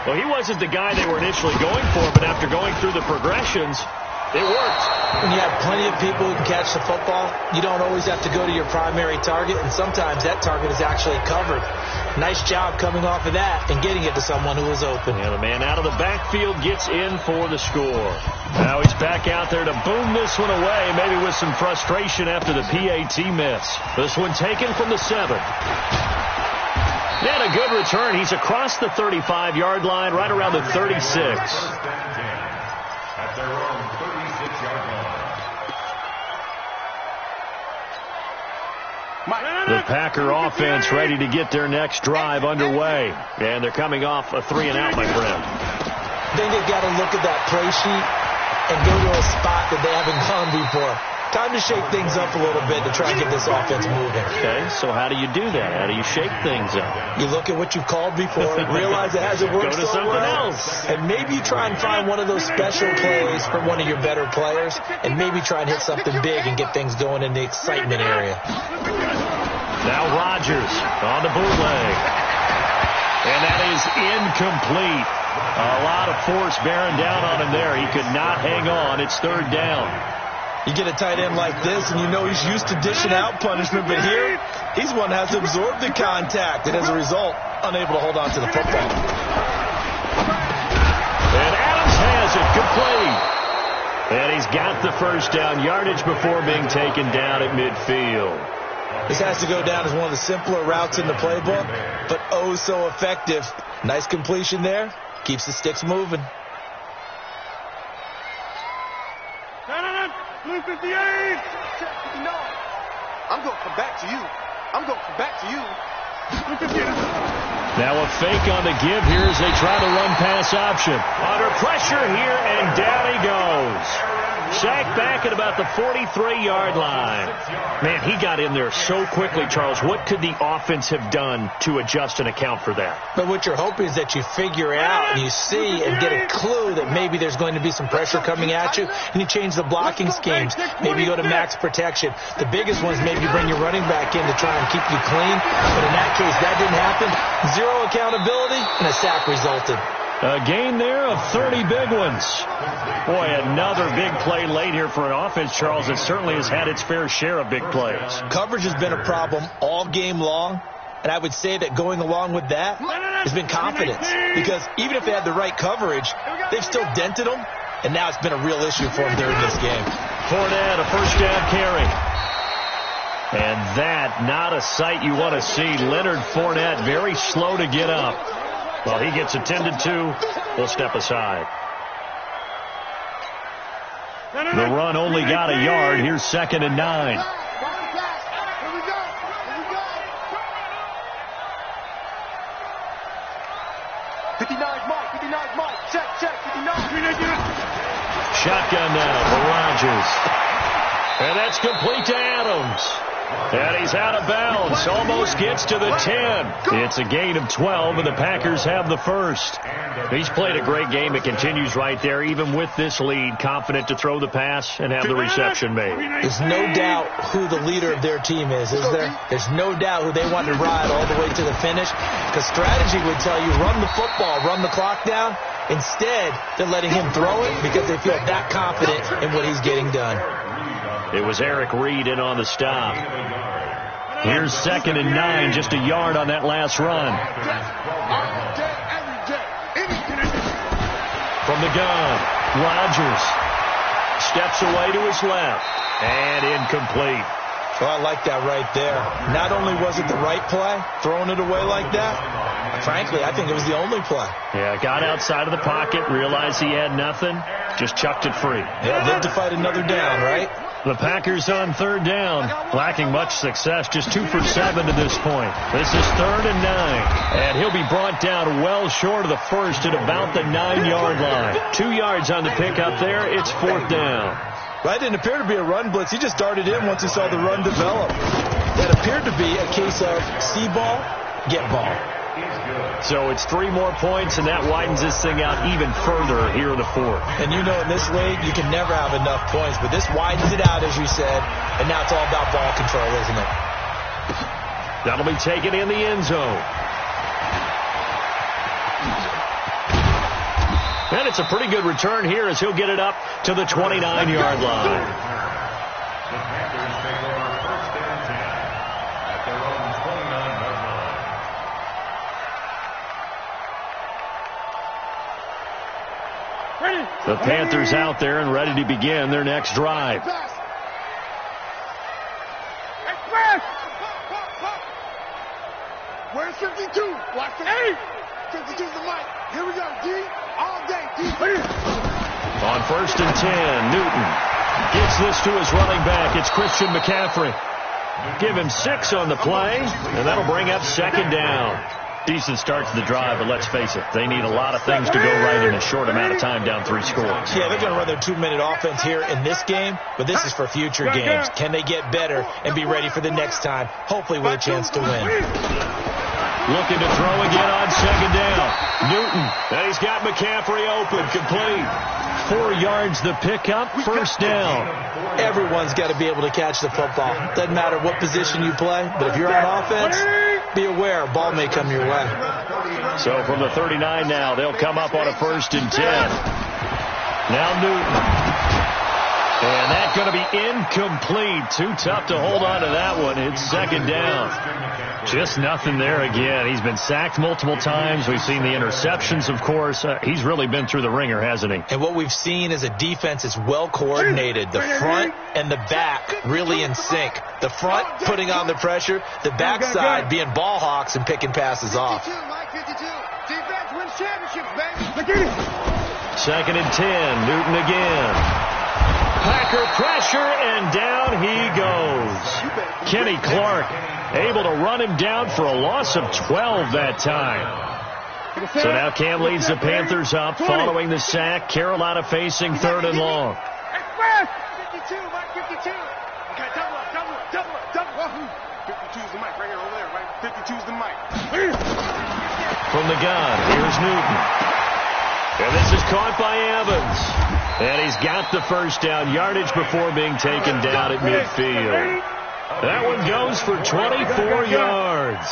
Well, he wasn't the guy they were initially going for, but after going through the progressions, It worked. When you have plenty of people who can catch the football, you don't always have to go to your primary target, and sometimes that target is actually covered. Nice job coming off of that and getting it to someone who was open. Yeah, the man out of the backfield gets in for the score. Now he's back out there to boom this one away, maybe with some frustration after the PAT miss. This one taken from the 7. And a good return. He's across the 35-yard line, right around the 36. At their own 36-yard line. The Packer offense ready to get their next drive underway. And they're coming off a 3-and-out, my friend. I think they've got to look at that play sheet and go to a spot that they haven't gone before. Time to shake things up a little bit to try and get this offense moving. Okay, so how do you do that? How do you shake things up? You look at what you've called before, realize it hasn't worked Go to so something well, else. and maybe you try and find one of those special plays from one of your better players, and maybe try and hit something big and get things going in the excitement area. Now Rodgers on the bootleg. And that is incomplete. A lot of force bearing down on him there. He could not hang on. It's 3rd down. You get a tight end like this, and you know he's used to dishing out punishment, but here, he's one that has absorbed the contact, and as a result, unable to hold on to the football. And Adams has it complete. And he's got the first down yardage before being taken down at midfield. This has to go down as one of the simpler routes in the playbook, but oh so effective. Nice completion there. Keeps the sticks moving. Blue 58. No. I'm going to come back to you. I'm going to come back to you. Now a fake on the give here as they try to run pass option. Under pressure here, and down he goes. Sacked back at about the 43-yard line. Man, he got in there so quickly, Charles. What could the offense have done to adjust and account for that? But what you're hoping is that you figure out and you see and get a clue that maybe there's going to be some pressure coming at you, and you change the blocking schemes. Maybe you go to max protection. The biggest one is maybe you bring your running back in to try and keep you clean. But in that case, that didn't happen. Zero accountability, and a sack resulted. A gain there of 30 big ones. Boy, another big play late here for an offense, Charles, that certainly has had its fair share of big plays. Coverage has been a problem all game long, and I would say that going along with that has been confidence. Because even if they had the right coverage, they've still dented them, and now it's been a real issue for them during this game. Fournette, a first down carry. And that, not a sight you want to see. Leonard Fournette, very slow to get up. Well, he gets attended to. We'll step aside. The run only got a yard. Here's 2nd and 9. 59's Mike. 59's Mike. Check. 59. Shotgun now for Rodgers. And that's complete to Adams. And he's out of bounds. Almost gets to the 10. It's a gain of 12, and the Packers have the first. He's played a great game. It continues right there, even with this lead. Confident to throw the pass and have the reception made. There's no doubt who the leader of their team is there? There's no doubt who they want to ride all the way to the finish. Because strategy would tell you, run the football, run the clock down. Instead, they're letting him throw it because they feel that confident in what he's getting done. It was Eric Reed in on the stop. Here's 2nd and 9, just a yard on that last run. From the gun, Rodgers steps away to his left, and incomplete. Well, I like that right there. Not only was it the right play, throwing it away like that, frankly, I think it was the only play. Yeah, got outside of the pocket, realized he had nothing, just chucked it free. Yeah, lived to fight another down, right? The Packers on 3rd down, lacking much success, just 2 for 7 to this point. This is 3rd and 9, and he'll be brought down well short of the first at about the 9-yard line. 2 yards on the pickup there. It's 4th down. Right, didn't appear to be a run blitz. He just darted in once he saw the run develop. That appeared to be a case of see ball, get ball. So it's 3 more points, and that widens this thing out even further here in the 4th. And you know in this league, you can never have enough points, but this widens it out, as you said, and now it's all about ball control, isn't it? That'll be taken in the end zone. And it's a pretty good return here as he'll get it up to the 29-yard line. The Panthers take over 1st and 10 at their own 29-yard line. The Panthers out there and ready to begin their next drive. Where's 52? Watch the 52's the mic. Here we go, D. All day, D. On 1st and 10, Newton gets this to his running back. It's Christian McCaffrey. Give him 6 on the play, and that'll bring up 2nd down. Decent start to the drive, but let's face it, they need a lot of things to go right in a short amount of time, down 3 scores. Yeah, they're going to run their 2-minute offense here in this game, but this is for future games. Can they get better and be ready for the next time, hopefully with a chance to win? Looking to throw again on 2nd down. Newton, and he's got McCaffrey open, complete. 4 yards the pickup, 1st down. Everyone's got to be able to catch the football. Doesn't matter what position you play, but if you're on offense, be aware, ball may come your way. So from the 39 now, they'll come up on a 1st and 10. Now Newton. And that's going to be incomplete. Too tough to hold on to that one. It's 2nd down. Just nothing there again. He's been sacked multiple times. We've seen the interceptions, of course. He's really been through the ringer, hasn't he? And what we've seen is a defense is well coordinated. The front and the back really in sync. The front putting on the pressure. The backside being ball hawks and picking passes off. 52, Mike, 52. Defense wins championships, baby. 2nd and 10. Newton again. Packer pressure, and down he goes. Kenny Clark able to run him down for a loss of 12 that time. So now Cam leads the Panthers up following the sack. Carolina facing 3rd and long. 52, Mike, 52. Okay, double up. 52's the mic right here over there, right? 52's the mic. From the gun, here's Newton. And this is caught by Evans. And he's got the 1st down, yardage before being taken down at midfield. That one goes for 24 yards.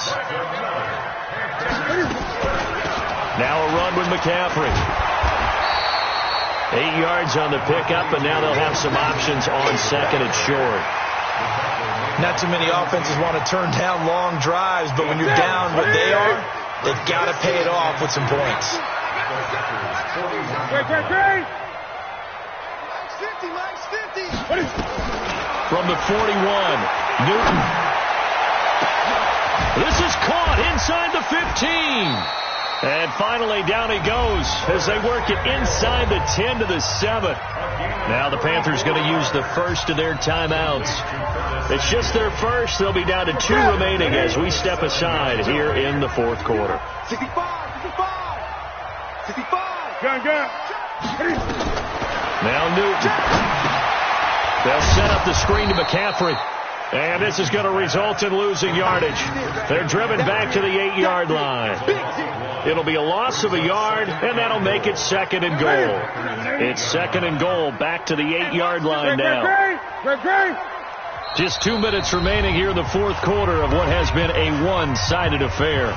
Now a run with McCaffrey. 8 yards on the pickup, and now they'll have some options on 2nd and short. Not too many offenses want to turn down long drives, but when you're down what they are, they've got to pay it off with some points. Great. Mike's 50. From the 41, Newton. This is caught inside the 15. And finally down he goes as they work it inside the 10 to the 7. Now the Panthers going to use the first of their timeouts. It's just their first. They'll be down to 2 remaining as we step aside here in the 4th quarter. 65. Gun. Now Newton. They'll set up the screen to McCaffrey. And this is going to result in losing yardage. They're driven back to the 8-yard line. It'll be a loss of a yard, and that'll make it 2nd and goal. It's 2nd and goal back to the 8-yard line now. Just 2 minutes remaining here in the 4th quarter of what has been a one-sided affair.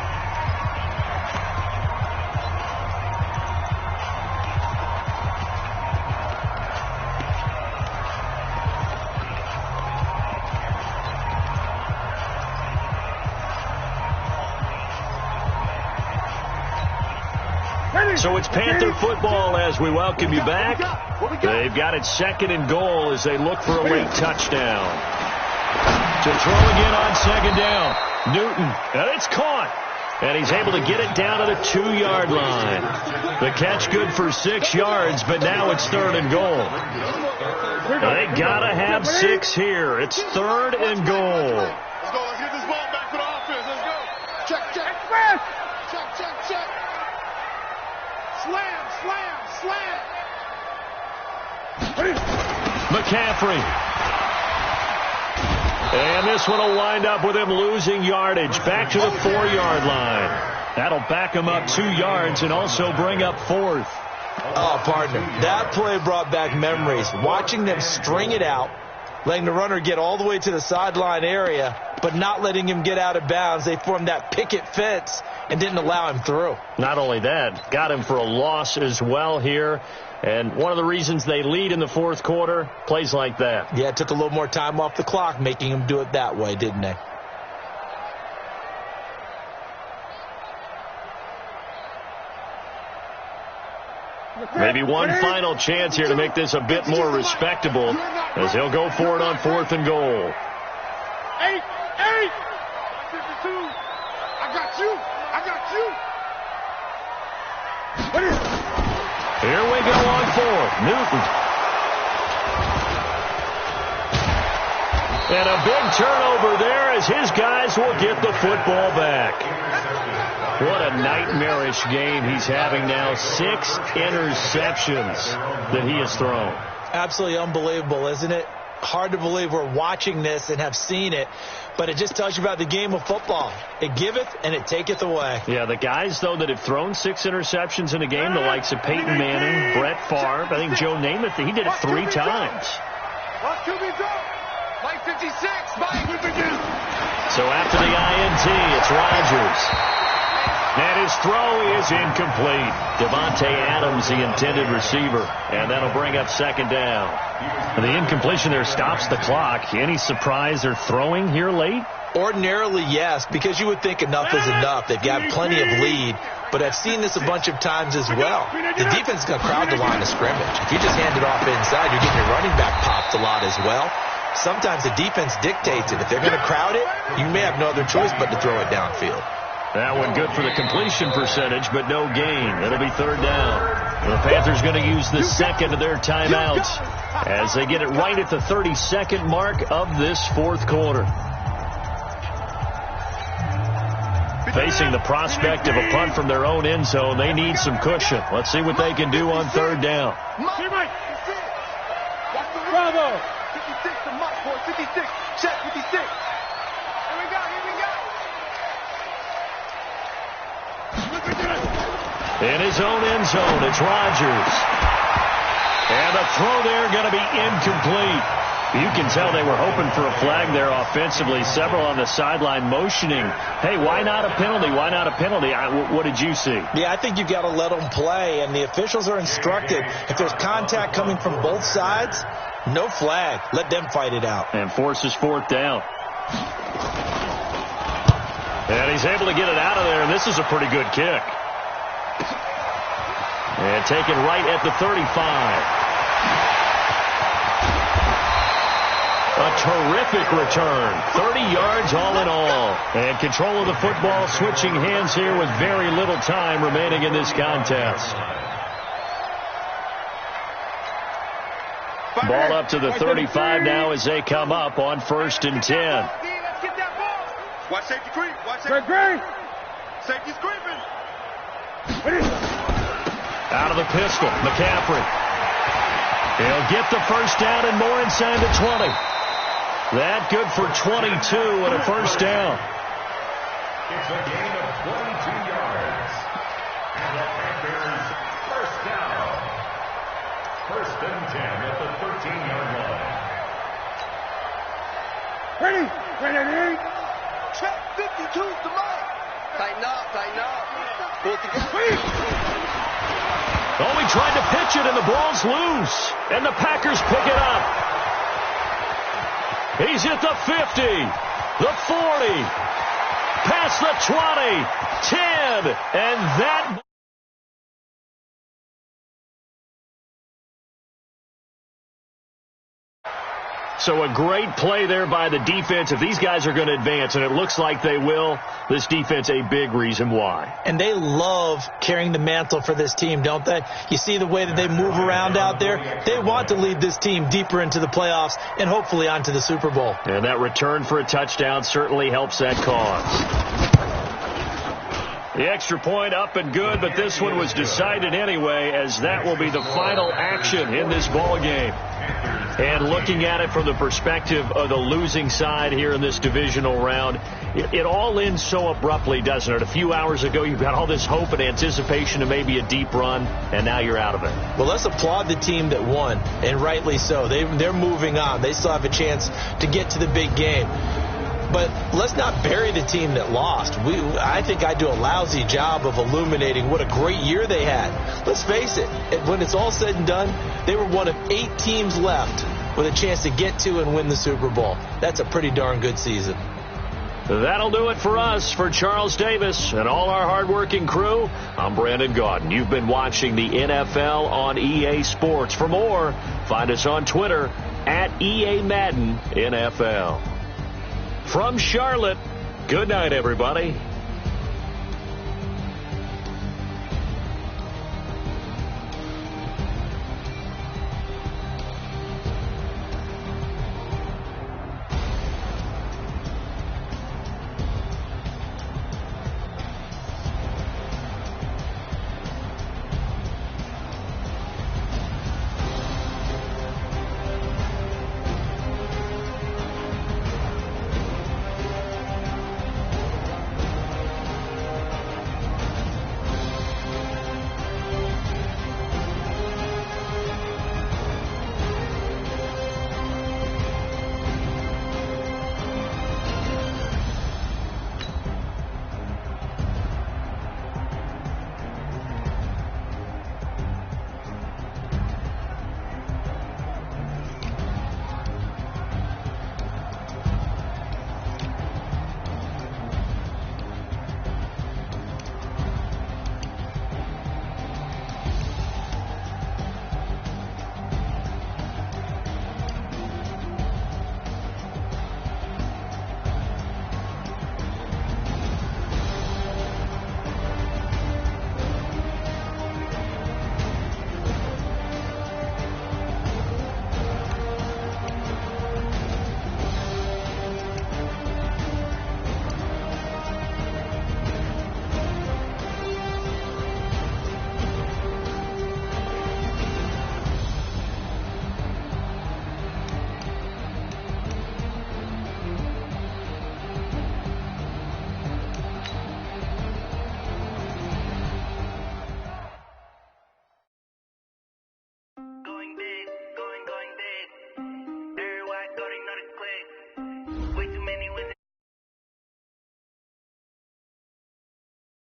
So it's Panther football as we welcome you back. They've got it 2nd and goal as they look for a late touchdown. To throw again on 2nd down. Newton, and it's caught. And he's able to get it down to the 2-yard line. The catch good for 6 yards, but now it's 3rd and goal. They got to have 6 here. It's 3rd and goal. Let's go. Let's get this ball back for the offense. Let's go. Check. Slam. McCaffrey. And this one will wind up with him losing yardage back to the 4-yard line. That'll back him up 2 yards and also bring up 4th. Oh, partner, that play brought back memories. Watching them string it out, letting the runner get all the way to the sideline area, but not letting him get out of bounds. They formed that picket fence and didn't allow him through. Not only that, got him for a loss as well here. And one of the reasons they lead in the fourth quarter, plays like that. Yeah, it took a little more time off the clock, making him do it that way, didn't they? Maybe one final chance here to make this a bit more respectable as he'll go for it on 4th and goal. 8, 52. I got you. Here we go on 4th. Newton. And a big turnover there as his guys will get the football back. What a nightmarish game he's having now. 6 interceptions that he has thrown. Absolutely unbelievable, isn't it? Hard to believe we're watching this and have seen it, but it just tells you about the game of football. It giveth and it taketh away. Yeah, the guys, though, that have thrown 6 interceptions in a game, the likes of Peyton Manning, Brett Favre, I think Joe Namath, he did it 3 times. Mike 56, So after the INT, it's Rodgers. And his throw is incomplete. Devontae Adams, the intended receiver. And that'll bring up 2nd down. And the incompletion there stops the clock. Any surprise they're throwing here late? Ordinarily, yes, because you would think enough is enough. They've got plenty of lead. But I've seen this a bunch of times as well. The defense is going to crowd the line of scrimmage. If you just hand it off inside, you're getting your running back popped a lot as well. Sometimes the defense dictates it. If they're going to crowd it, you may have no other choice but to throw it downfield. That one good for the completion percentage, but no gain. It'll be 3rd down. The Panthers going to use the 2nd of their timeouts as they get it right at the 32nd mark of this 4th quarter. Facing the prospect of a punt from their own end zone, they need some cushion. Let's see what they can do on 3rd down. Bravo. 56 to Mike, boy. 56. Check 56. Here we go. In his own end zone, it's Rodgers. And the throw there going to be incomplete. You can tell they were hoping for a flag there offensively. Several on the sideline motioning, hey, why not a penalty? Why not a penalty? What did you see? Yeah, I think you've got to let them play, and the officials are instructed. If there's contact coming from both sides, no flag. Let them fight it out. And forces 4th down. And he's able to get it out of there, and this is a pretty good kick. And taken right at the 35. A terrific return. 30 yards all in all. And control of the football switching hands here with very little time remaining in this contest. Ball up to the 35 now as they come up on 1st and 10. Watch safety creep. Watch safety creep. Safety's creeping. Out of the pistol, McCaffrey. He'll get the 1st down and more inside the 20. That good for 22 and a 1st down. It's a gain of 22 yards. And the Panthers 1st down. 1st and 10 at the 13-yard line. Ready. Check 52 to Mike. Tighten up. Pull together. Oh, he tried to pitch it, and the ball's loose. And the Packers pick it up. He's at the 50, the 40, past the 20, 10, and that... So a great play there by the defense. If these guys are going to advance, and it looks like they will, this defense a big reason why. And they love carrying the mantle for this team, don't they? You see the way that they move around out there? They want to lead this team deeper into the playoffs and hopefully onto the Super Bowl. And that return for a touchdown certainly helps that cause. The extra point up and good, but this one was decided anyway, as that will be the final action in this ball game. And looking at it from the perspective of the losing side here in this divisional round, It all ends so abruptly, doesn't it? A few hours ago, you've got all this hope and anticipation of maybe a deep run, and now you're out of it. Well, let's applaud the team that won, and rightly so. They're moving on. They still have a chance to get to the big game. But let's not bury the team that lost. I think I do a lousy job of illuminating what a great year they had. Let's face it, when it's all said and done, they were one of 8 teams left with a chance to get to and win the Super Bowl. That's a pretty darn good season. That'll do it for us. For Charles Davis and all our hardworking crew, I'm Brandon Gaudin. You've been watching the NFL on EA Sports. For more, find us on Twitter at EA Madden NFL. From Charlotte, good night, everybody.